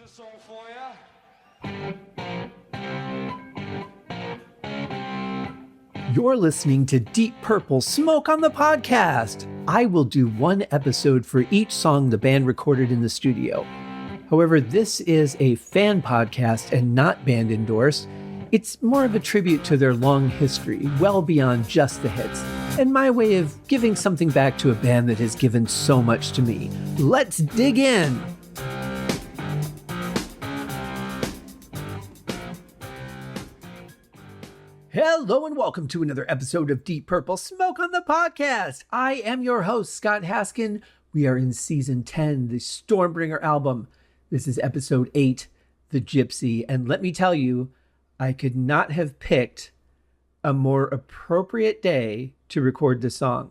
this song for you. You're listening to Deep Purple Smoke on the Podcast. I will do one episode for each song the band recorded in the studio. However, this is a fan podcast and not band endorsed. It's more of a tribute to their long history, well beyond just the hits, and my way of giving something back to a band that has given so much to me. Let's dig in! Hello and welcome to another episode of Deep Purple Smoke on the Podcast. I am your host, Scott Haskin. We are in Season 10, the Stormbringer album. This is Episode 8, The Gypsy. And let me tell you, I could not have picked a more appropriate day to record this song.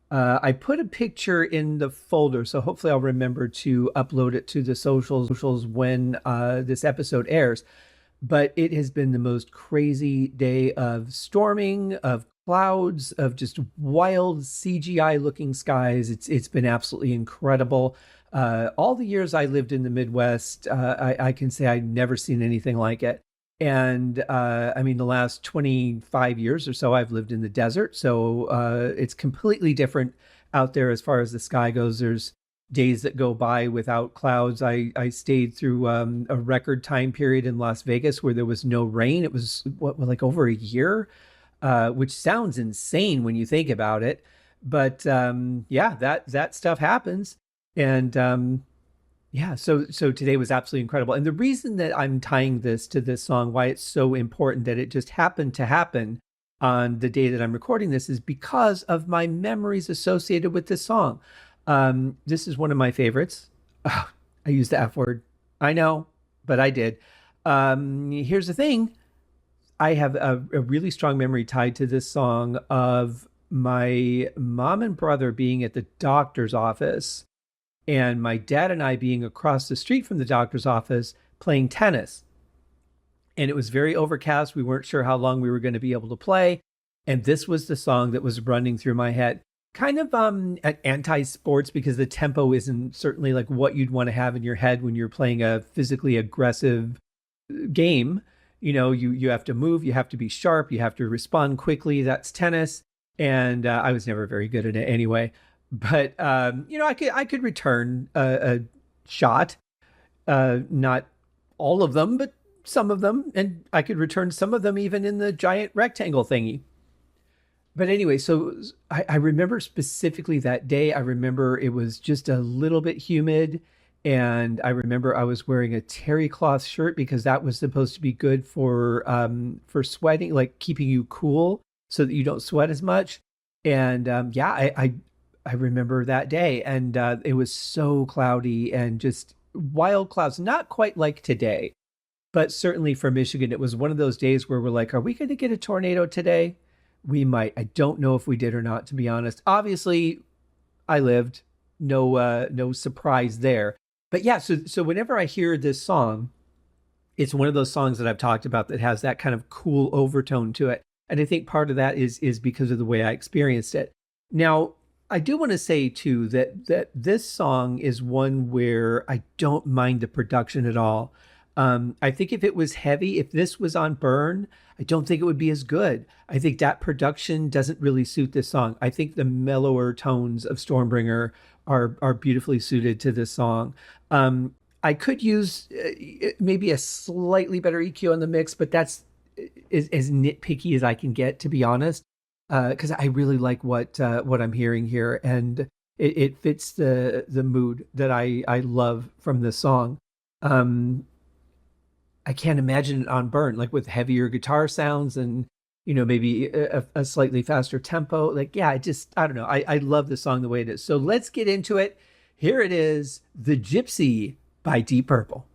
I put a picture in the folder, so hopefully I'll remember to upload it to the socials when this episode airs. But it has been the most crazy day of storming, of clouds, of just wild CGI looking skies. It's been absolutely incredible. All the years I lived in the Midwest, I can say I've never seen anything like it. And I mean, the last 25 years or so, I've lived in the desert. So it's completely different out there as far as the sky goes. There's days that go by without clouds. I stayed through a record time period in Las Vegas where there was no rain. It was like over a year, which sounds insane when you think about it. But yeah, that stuff happens. And yeah, so today was absolutely incredible. And the reason that I'm tying this to this song, why it's so important that it just happened to happen on the day that I'm recording this, is because of my memories associated with this song. This is one of my favorites. Oh, I used the F word. I know, but I did. Here's the thing. I have a really strong memory tied to this song of my mom and brother being at the doctor's office and my dad and I being across the street from the doctor's office playing tennis. And it was very overcast. We weren't sure how long we were going to be able to play. And this was the song that was running through my head. Kind of anti-sports because the tempo isn't certainly like what you'd want to have in your head when you're playing a physically aggressive game. You know, you have to move, you have to be sharp, you have to respond quickly. That's tennis. And I was never very good at it anyway. But, you know, I could return a shot, not all of them, but some of them. And I could return some of them even in the giant rectangle thingy. But anyway, so I remember specifically that day. I remember it was just a little bit humid. And I remember I was wearing a terry cloth shirt because that was supposed to be good for sweating, like keeping you cool so that you don't sweat as much. And yeah, I remember that day. And it was so cloudy and just wild clouds, not quite like today. But certainly for Michigan, it was one of those days where we're like, are we going to get a tornado today? We might. I don't know if we did or not, to be honest. Obviously, I lived. No surprise there. But yeah, so whenever I hear this song, it's one of those songs that I've talked about that has that kind of cool overtone to it. And I think part of that is because of the way I experienced it. Now, I do want to say, too, that this song is one where I don't mind the production at all. I think if it was heavy, if this was on Burn, I don't think it would be as good. I think that production doesn't really suit this song. I think the mellower tones of Stormbringer are beautifully suited to this song. I could use maybe a slightly better EQ on the mix, but that's as nitpicky as I can get, to be honest, because I really like what I'm hearing here, and it fits the mood that I love from this song. I can't imagine it on Burn, like with heavier guitar sounds and, you know, maybe a slightly faster tempo. Like, yeah, I don't know. I love the song the way it is. So let's get into it. Here it is, The Gypsy by Deep Purple.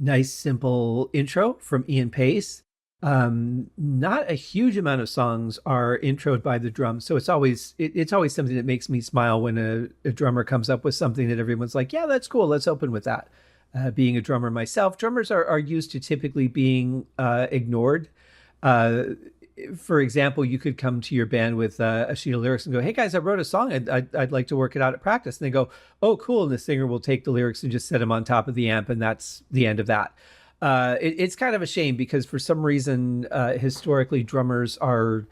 Nice, simple intro from Ian Pace. Not a huge amount of songs are introed by the drums, so it's always something that makes me smile when a drummer comes up with something that everyone's like, yeah, that's cool, let's open with that. Being a drummer myself, drummers are used to typically being ignored. uh, for example, you could come to your band with a sheet of lyrics and go, "Hey guys, I wrote a song. I'd like to work it out at practice." And they go, "Oh, cool!" And the singer will take the lyrics and just set them on top of the amp, and that's the end of that. It's kind of a shame because for some reason, historically, drummers are.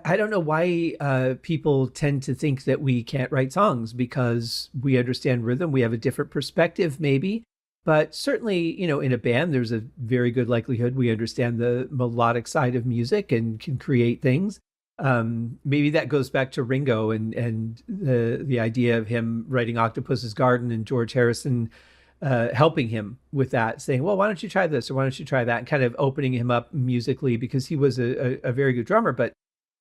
I don't know why people tend to think that we can't write songs because we understand rhythm. We have a different perspective, maybe. But certainly, in a band, there's a very good likelihood we understand the melodic side of music and can create things. Maybe that goes back to Ringo and the idea of him writing Octopus's Garden and George Harrison helping him with that, saying, "Well, why don't you try this or why don't you try that?" and kind of opening him up musically because he was a very good drummer, but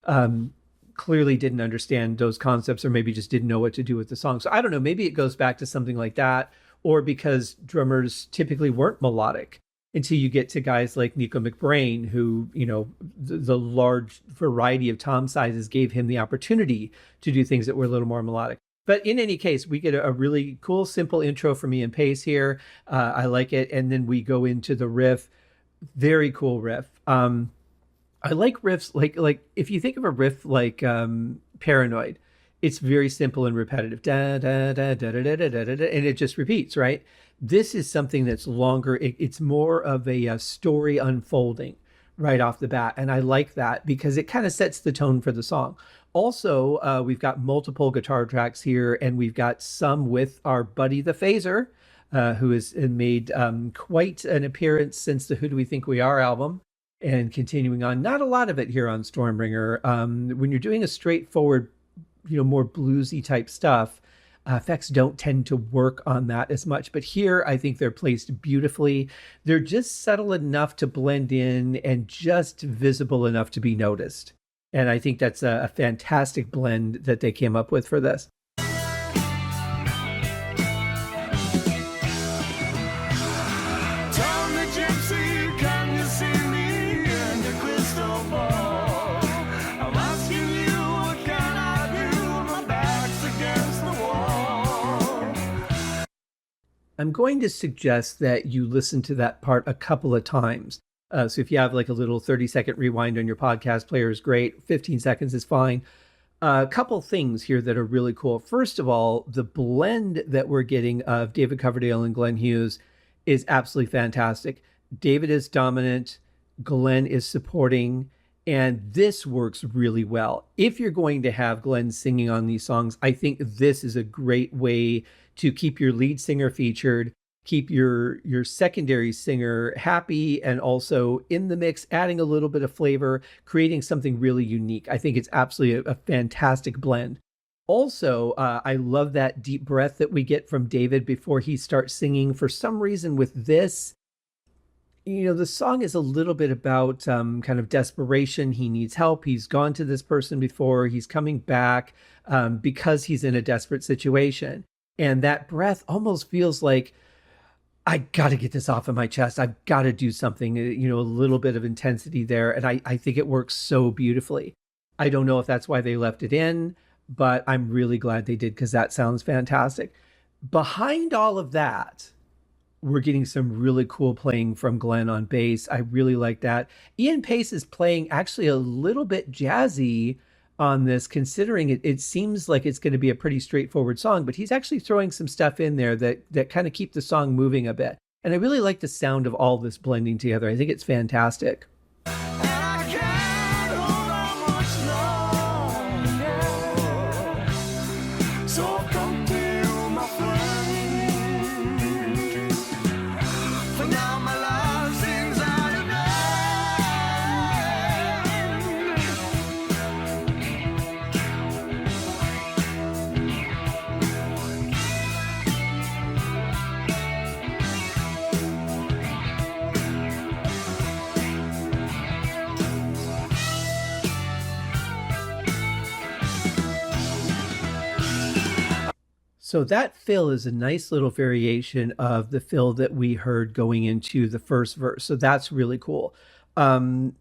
um, clearly didn't understand those concepts or maybe just didn't know what to do with the song. So I don't know, maybe it goes back to something like that, or because drummers typically weren't melodic until you get to guys like Nico McBrain, who, the large variety of tom sizes gave him the opportunity to do things that were a little more melodic. But in any case, we get a really cool, simple intro from Ian Pace here. I like it. And then we go into the riff. Very cool riff. I like riffs like if you think of a riff like Paranoid, it's very simple and repetitive. Da da da da da da da da, da, and it just repeats, right? This is something that's longer. It's more of a story unfolding right off the bat, and I like that because it kind of sets the tone for the song. Also, we've got multiple guitar tracks here, and we've got some with our buddy the Phaser, who has made quite an appearance since the Who Do We Think We Are album. And continuing on, not a lot of it here on Stormbringer. When you're doing a straightforward, more bluesy type stuff, effects don't tend to work on that as much. But here, I think they're placed beautifully. They're just subtle enough to blend in and just visible enough to be noticed. And I think that's a fantastic blend that they came up with for this. Tell me, Gypsy, can you see me in your crystal ball? I'm asking you, what can I do? My back's against the wall. I'm going to suggest that you listen to that part a couple of times. So if you have like a little 30-second rewind on your podcast player is great. 15 seconds is fine. A couple things here that are really cool. First of all, the blend that we're getting of David Coverdale and Glenn Hughes is absolutely fantastic. David is dominant, Glenn is supporting, and this works really well. If you're going to have Glenn singing on these songs, I think this is a great way to keep your lead singer featured, keep your secondary singer happy, and also in the mix, adding a little bit of flavor, creating something really unique. I think it's absolutely a fantastic blend. Also, I love that deep breath that we get from David before he starts singing. For some reason with this, the song is a little bit about kind of desperation. He needs help. He's gone to this person before. He's coming back because he's in a desperate situation. And that breath almost feels like, I got to get this off of my chest. I've got to do something, a little bit of intensity there. And I think it works so beautifully. I don't know if that's why they left it in, but I'm really glad they did because that sounds fantastic. Behind all of that, we're getting some really cool playing from Glenn on bass. I really like that. Ian Pace is playing actually a little bit jazzy on this, considering it seems like it's going to be a pretty straightforward song, but he's actually throwing some stuff in there that kind of keep the song moving a bit. And I really like the sound of all this blending together. I think it's fantastic. I can't hold on much longer. So come to you, my friend. For now, my life seems at an So that fill is a nice little variation of the fill that we heard going into the first verse. So that's really cool. Um,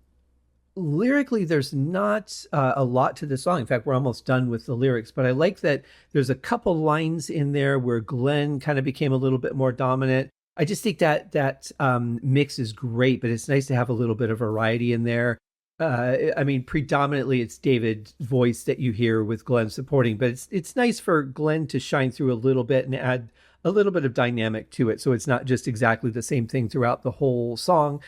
Lyrically, there's not a lot to the song. In fact, we're almost done with the lyrics, but I like that there's a couple lines in there where Glenn kind of became a little bit more dominant. I just think that mix is great, but it's nice to have a little bit of variety in there. I mean, predominantly it's David's voice that you hear with Glenn supporting, but it's nice for Glenn to shine through a little bit and add a little bit of dynamic to it, so it's not just exactly the same thing throughout the whole song.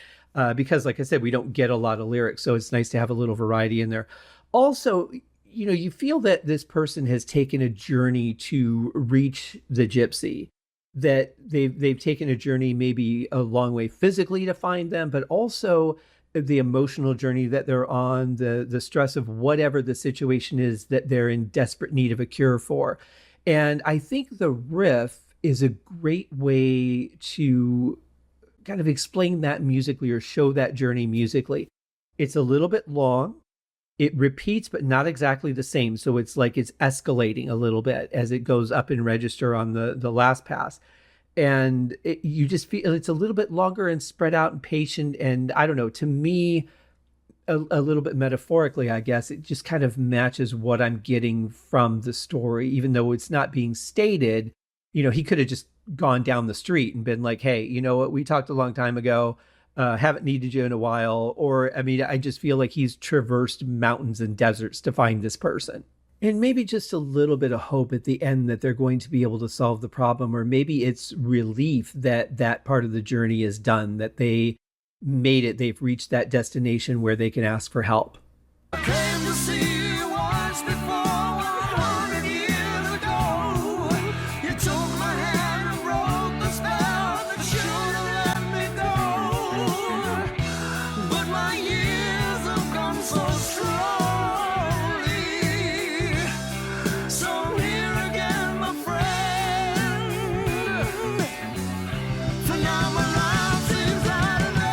Because, like I said, we don't get a lot of lyrics, so it's nice to have a little variety in there. Also, you feel that this person has taken a journey to reach the gypsy, that they've taken a journey maybe a long way physically to find them, but also the emotional journey that they're on, the stress of whatever the situation is that they're in desperate need of a cure for. And I think the riff is a great way to kind of explain that musically or show that journey musically. It's a little bit long. It repeats, but not exactly the same. So it's like it's escalating a little bit as it goes up in register on the last pass. And you just feel it's a little bit longer and spread out and patient. And I don't know, to me, a little bit metaphorically, I guess, it just kind of matches what I'm getting from the story, even though it's not being stated. He could have just gone down the street and been like, hey, you know what, we talked a long time ago, haven't needed you in a while. Or, I mean, I just feel like he's traversed mountains and deserts to find this person. And maybe just a little bit of hope at the end that they're going to be able to solve the problem, or maybe it's relief that that part of the journey is done, that they made it, they've reached that destination where they can ask for help. I came to see you once before, 100 years ago. You took my hand and broke the spell that should have let me go. But my years have gone so slowly. So here again, my friend. For now, my life seems at an end.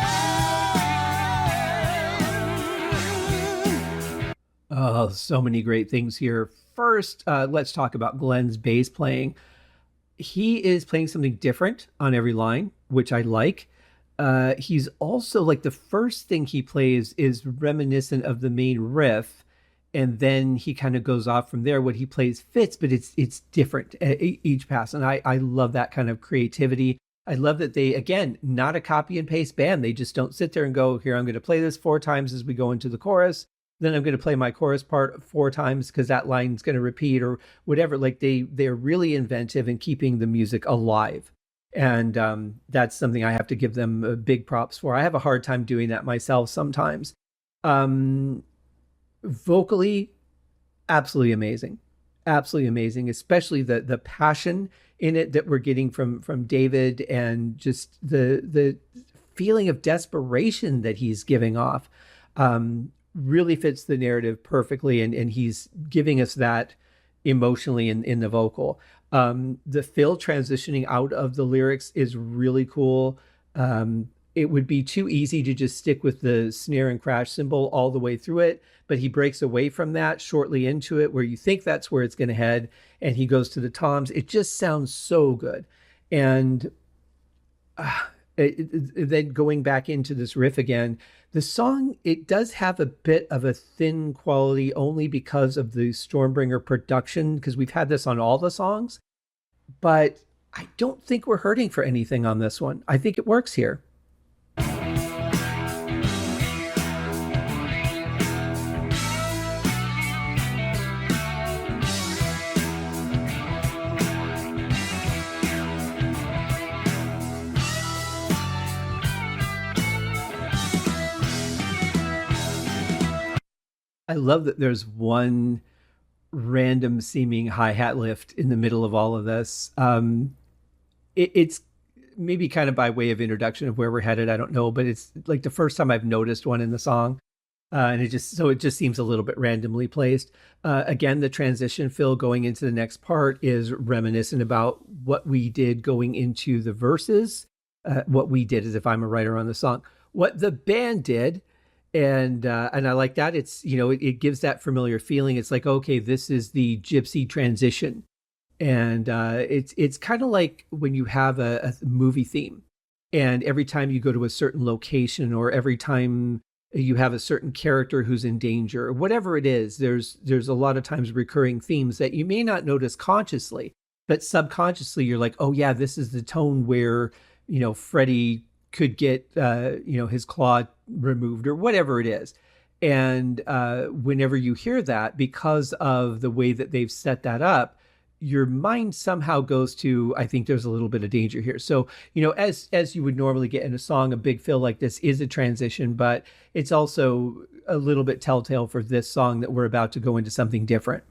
Oh, so many great things here. First, let's talk about Glenn's bass playing. He is playing something different on every line, which I like. He's also like the first thing he plays is reminiscent of the main riff, and then he kind of goes off from there. What he plays fits, but it's different each pass, and I love that kind of creativity. I love that they, again, not a copy and paste band. They just don't sit there and go, here, I'm going to play this 4 times as we go into the chorus. Then I'm going to play my chorus part 4 times because that line's going to repeat or whatever. Like they're really inventive in keeping the music alive. And that's something I have to give them big props for. I have a hard time doing that myself sometimes. Vocally, absolutely amazing, especially the passion in it that we're getting from David, and just the feeling of desperation that he's giving off. Really fits the narrative perfectly, and he's giving us that emotionally in the vocal. The Phil transitioning out of the lyrics is really cool. It would be too easy to just stick with the snare and crash cymbal all the way through it, but he breaks away from that shortly into it where you think that's where it's going to head, and he goes to the toms. It just sounds so good. And then going back into this riff again, the song, it does have a bit of a thin quality only because of the Stormbringer production, because we've had this on all the songs, but I don't think we're hurting for anything on this one. I think it works here. I love that there's one random seeming hi-hat lift in the middle of all of this. It's maybe kind of by way of introduction of where we're headed. I don't know, but it's like the first time I've noticed one in the song. And it just seems a little bit randomly placed. Again, the transition fill going into the next part is reminiscent about what we did going into the verses. What we did, as if I'm a writer on the song, what the band did. And I like that. It's, it gives that familiar feeling. It's like, okay, this is the Gypsy transition. And it's kind of like when you have a movie theme And every time you go to a certain location, or every time you have a certain character who's in danger, or whatever it is, there's a lot of times recurring themes that you may not notice consciously, but subconsciously you're like, oh yeah, this is the tone where, Freddy could get, his claw removed, or whatever it is. And whenever you hear that, because of the way that they've set that up, your mind somehow goes to, I think there's a little bit of danger here. So, as you would normally get in a song, a big fill like this is a transition, but it's also a little bit telltale for this song that we're about to go into something different.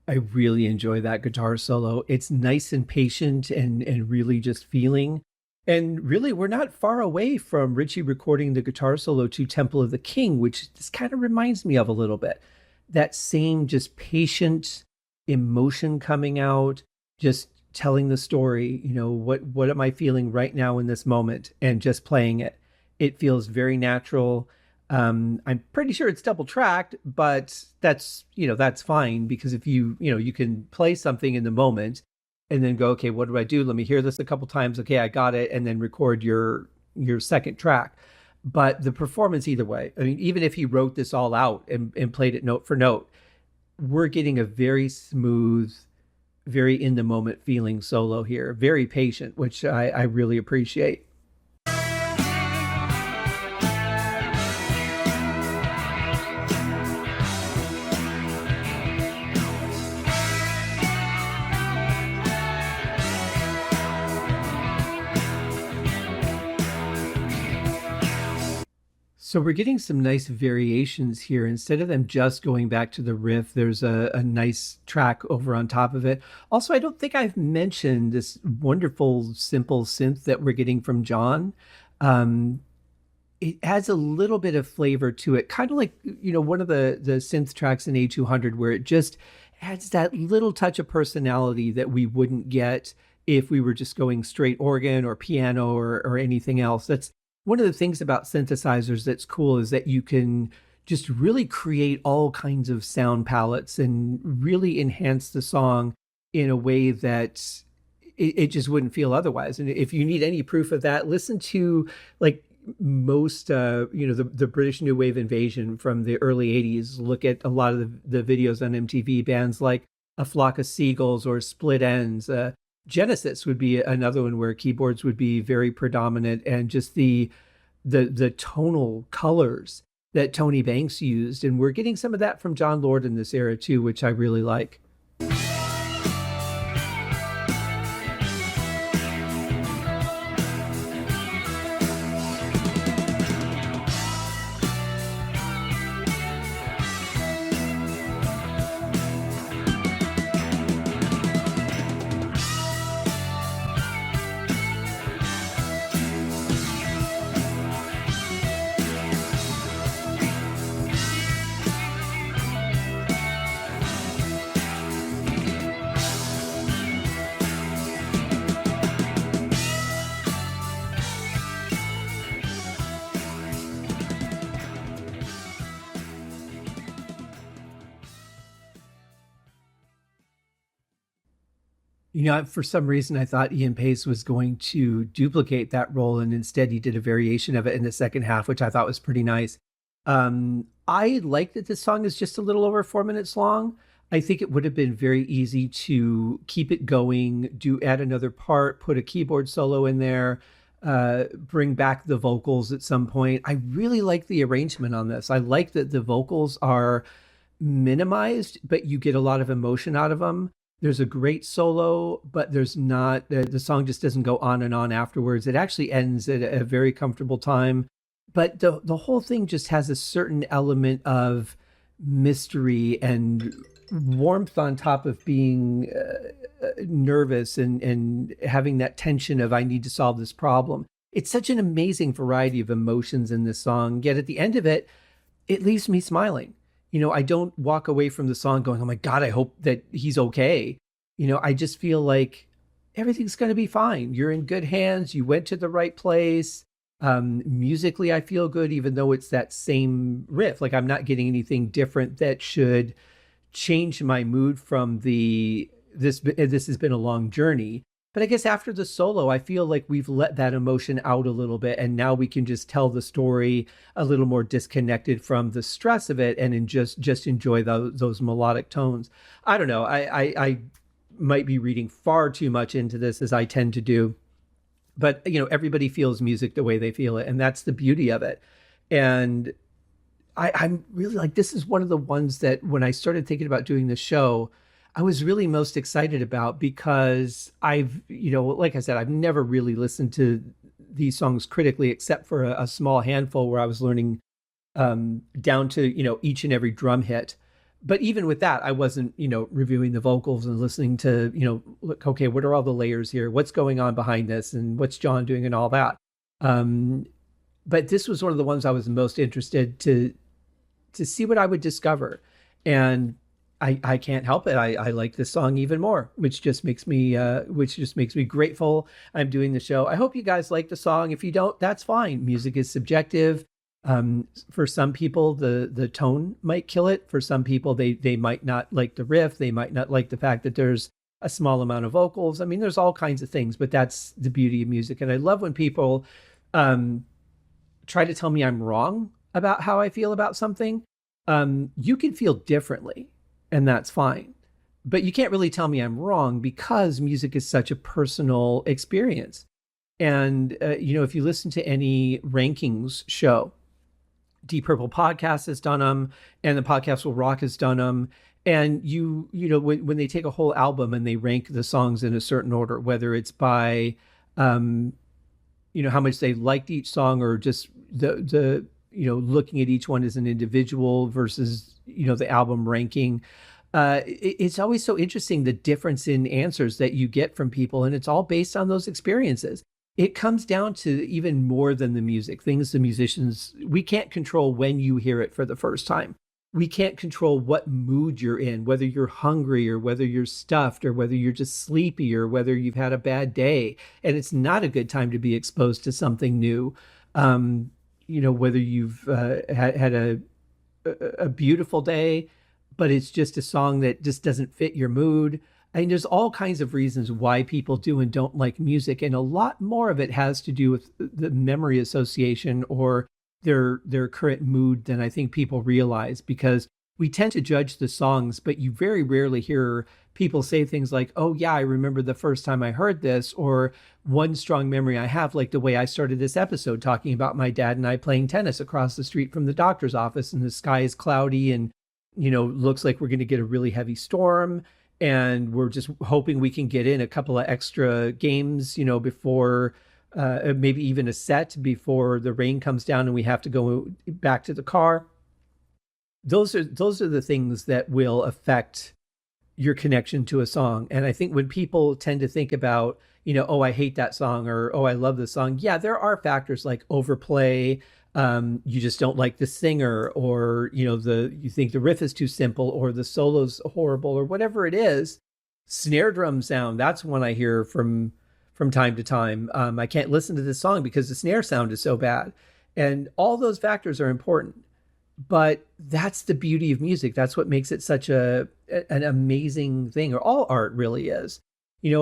I really enjoy that guitar solo. It's nice and patient and really just feeling. And really, we're not far away from Ritchie recording the guitar solo to Temple of the King, which this kind of reminds me of a little bit. That same just patient emotion coming out, just telling the story, what am I feeling right now in this moment, and just playing it. It feels very natural. I'm pretty sure it's double tracked, but that's fine, because if you can play something in the moment and then go, okay, what do I do? Let me hear this a couple times. Okay, I got it. And then record your second track. But the performance either way, I mean, even if he wrote this all out and played it note for note, we're getting a very smooth, very in the moment feeling solo here, very patient, which I really appreciate. So we're getting some nice variations here. Instead of them just going back to the riff, there's a nice track over on top of it. Also, I don't think I've mentioned this wonderful, simple synth that we're getting from John. It adds a little bit of flavor to it, kind of like, one of the synth tracks in A200, where it just adds that little touch of personality that we wouldn't get if we were just going straight organ or piano or anything else. That's one of the things about synthesizers that's cool, is that you can just really create all kinds of sound palettes and really enhance the song in a way that it just wouldn't feel otherwise. And if you need any proof of that, listen to like most, the British New Wave invasion from the early 80s. Look at a lot of the videos on MTV, bands like A Flock of Seagulls or Split Ends. Genesis would be another one where keyboards would be very predominant, and just the tonal colors that Tony Banks used. And we're getting some of that from John Lord in this era too, which I really like. For some reason, I thought Ian Pace was going to duplicate that role, and instead he did a variation of it in the second half, which I thought was pretty nice. I like that this song is just a little over 4 minutes long. I think it would have been very easy to keep it going, add another part, put a keyboard solo in there, bring back the vocals at some point. I really like the arrangement on this. I like that the vocals are minimized, but you get a lot of emotion out of them. There's a great solo, but there's not, the song just doesn't go on and on afterwards. It actually ends at a very comfortable time. But the whole thing just has a certain element of mystery and warmth on top of being nervous and having that tension of I need to solve this problem. It's such an amazing variety of emotions in this song. Yet at the end of it, it leaves me smiling. I don't walk away from the song going, oh my God, I hope that he's okay. I just feel like everything's going to be fine. You're in good hands. You went to the right place. Musically, I feel good, even though it's that same riff. Like I'm not getting anything different that should change my mood from this has been a long journey. But I guess after the solo, I feel like we've let that emotion out a little bit, and now we can just tell the story a little more disconnected from the stress of it, and just enjoy those melodic tones. I don't know. I might be reading far too much into this, as I tend to do, but everybody feels music the way they feel it, and that's the beauty of it. And I'm really like, this is one of the ones that when I started thinking about doing the show, I was really most excited about, because like I said, I've never really listened to these songs critically, except for a small handful where I was learning down to, each and every drum hit. But even with that, I wasn't, reviewing the vocals and listening to, look, okay, what are all the layers here? What's going on behind this? And what's John doing and all that? But this was one of the ones I was most interested to see what I would discover. And I can't help it. I like this song even more, which just makes me grateful I'm doing the show. I hope you guys like the song. If you don't, that's fine. Music is subjective. For some people, the tone might kill it. For some people, they might not like the riff. They might not like the fact that there's a small amount of vocals. I mean, there's all kinds of things, but that's the beauty of music. And I love when people try to tell me I'm wrong about how I feel about something. You can feel differently, and that's fine. But you can't really tell me I'm wrong, because music is such a personal experience. And, if you listen to any rankings show, Deep Purple Podcast has done them, and the Podcast Will Rock has done them. And when they take a whole album and they rank the songs in a certain order, whether it's by, how much they liked each song, or just the looking at each one as an individual versus, the album ranking. It's always so interesting, the difference in answers that you get from people. And it's all based on those experiences. It comes down to even more than the music, things the musicians, we can't control when you hear it for the first time. We can't control what mood you're in, whether you're hungry or whether you're stuffed or whether you're just sleepy or whether you've had a bad day. And it's not a good time to be exposed to something new. Whether you've had a beautiful day, but it's just a song that just doesn't fit your mood. I mean, there's all kinds of reasons why people do and don't like music. And a lot more of it has to do with the memory association or their current mood than I think people realize, because we tend to judge the songs, but you very rarely hear people say things like, oh yeah, I remember the first time I heard this, or one strong memory I have, like the way I started this episode talking about my dad and I playing tennis across the street from the doctor's office, and the sky is cloudy and, looks like we're going to get a really heavy storm. And we're just hoping we can get in a couple of extra games, before maybe even a set before the rain comes down and we have to go back to the car. Those are the things that will affect your connection to a song. And I think when people tend to think about, oh, I hate that song, or, oh, I love this song. Yeah, there are factors like overplay. You just don't like the singer, or, you think the riff is too simple, or the solo's horrible, or whatever it is. Snare drum sound, that's one I hear from time to time. I can't listen to this song because the snare sound is so bad. And all those factors are important. But that's the beauty of music. That's what makes it such an amazing thing, or all art really is.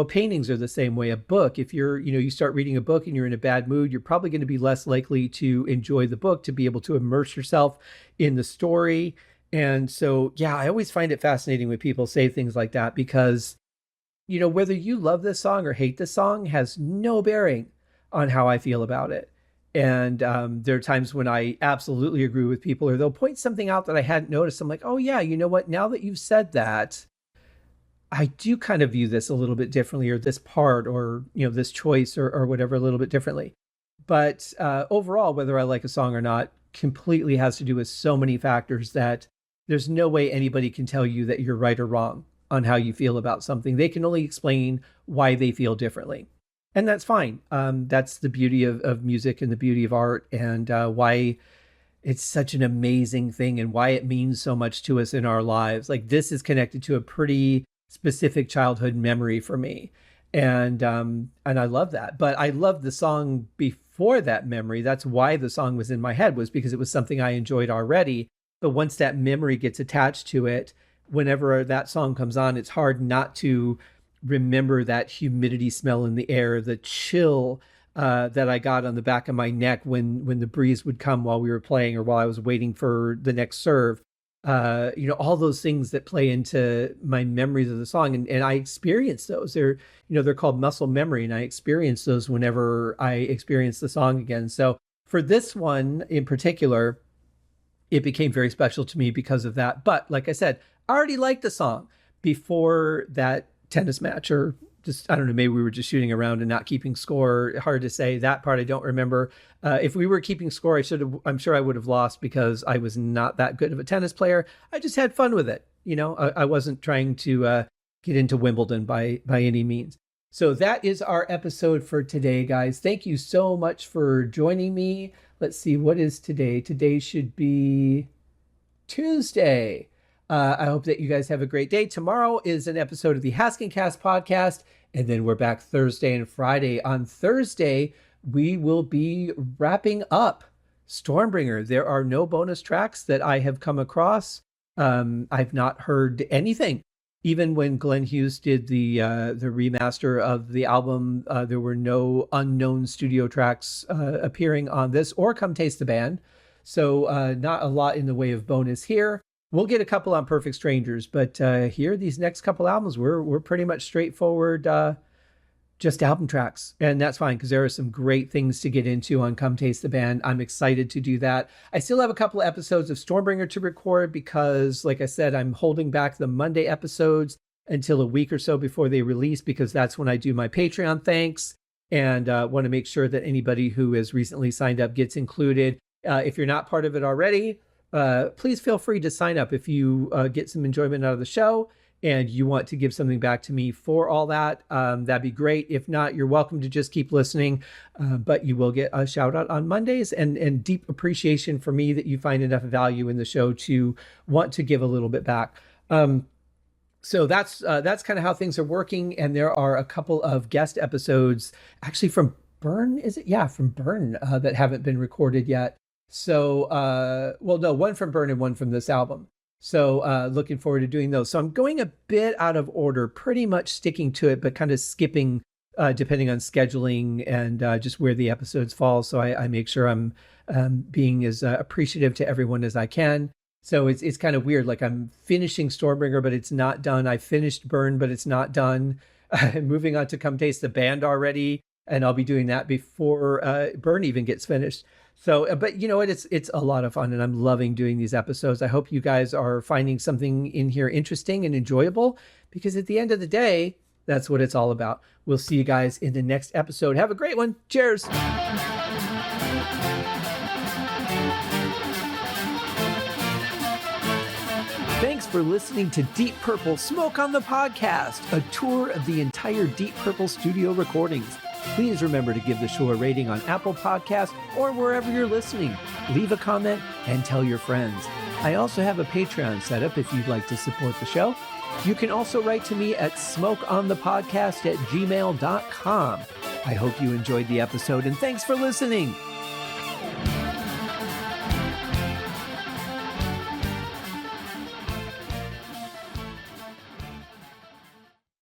Paintings are the same way. A book, if you're, you start reading a book and you're in a bad mood, you're probably going to be less likely to enjoy the book, to be able to immerse yourself in the story. And so, yeah, I always find it fascinating when people say things like that, because, whether you love this song or hate this song has no bearing on how I feel about it. And there are times when I absolutely agree with people, or they'll point something out that I hadn't noticed. I'm like, oh yeah, you know what? Now that you've said that, I do kind of view this a little bit differently, or this part, or, this choice, or whatever, a little bit differently. But overall, whether I like a song or not completely has to do with so many factors that there's no way anybody can tell you that you're right or wrong on how you feel about something. They can only explain why they feel differently. And that's fine. That's the beauty of music and the beauty of art, and why it's such an amazing thing, and why it means so much to us in our lives. Like, this is connected to a pretty specific childhood memory for me. And I love that. But I love the song before that memory. That's why the song was in my head, was because it was something I enjoyed already. But once that memory gets attached to it, whenever that song comes on, it's hard not to remember that humidity smell in the air, the chill that I got on the back of my neck when the breeze would come while we were playing, or while I was waiting for the next serve. All those things that play into my memories of the song, and I experience those. They're called muscle memory, and I experience those whenever I experience the song again. So for this one in particular, it became very special to me because of that. But like I said, I already liked the song before that tennis match, or just, I don't know, maybe we were just shooting around and not keeping score. Hard to say. That part I don't remember. If we were keeping score, I'm sure I would have lost, because I was not that good of a tennis player. I just had fun with it. I wasn't trying to get into Wimbledon by any means. So that is our episode for today, guys. Thank you so much for joining me. Let's see, what is today? Today should be Tuesday. I hope that you guys have a great day. Tomorrow is an episode of the Haskincast podcast, and then we're back Thursday and Friday. On Thursday, we will be wrapping up Stormbringer. There are no bonus tracks that I have come across. I've not heard anything. Even when Glenn Hughes did the remaster of the album, there were no unknown studio tracks appearing on this, or Come Taste the Band. So not a lot in the way of bonus here. We'll get a couple on Perfect Strangers, but here, these next couple albums, we're pretty much straightforward, just album tracks. And that's fine, because there are some great things to get into on Come Taste the Band. I'm excited to do that. I still have a couple episodes of Stormbringer to record, because, like I said, I'm holding back the Monday episodes until a week or so before they release, because that's when I do my Patreon thanks, and want to make sure that anybody who has recently signed up gets included. If you're not part of it already, please feel free to sign up if you get some enjoyment out of the show and you want to give something back to me for all that. That'd be great. If not, you're welcome to just keep listening, but you will get a shout out on Mondays, and deep appreciation for me that you find enough value in the show to want to give a little bit back. So that's kind of how things are working. And there are a couple of guest episodes actually from Burn. Is it? Yeah, from Burn that haven't been recorded yet. So, no, one from Burn and one from this album. So looking forward to doing those. So I'm going a bit out of order, pretty much sticking to it, but kind of skipping depending on scheduling and just where the episodes fall. So I make sure I'm being as appreciative to everyone as I can. So it's kind of weird. Like, I'm finishing Stormbringer, but it's not done. I finished Burn, but it's not done. I'm moving on to Come Taste the Band already, and I'll be doing that before Burn even gets finished. So, but you know what? It's a lot of fun, and I'm loving doing these episodes. I hope you guys are finding something in here interesting and enjoyable, because at the end of the day, that's what it's all about. We'll see you guys in the next episode. Have a great one. Cheers. Thanks for listening to Deep Purple Smoke on the Podcast, a tour of the entire Deep Purple studio recordings. Please remember to give the show a rating on Apple Podcasts or wherever you're listening. Leave a comment and tell your friends. I also have a Patreon set up if you'd like to support the show. You can also write to me at smokeonthepodcast@gmail.com. I hope you enjoyed the episode, and thanks for listening.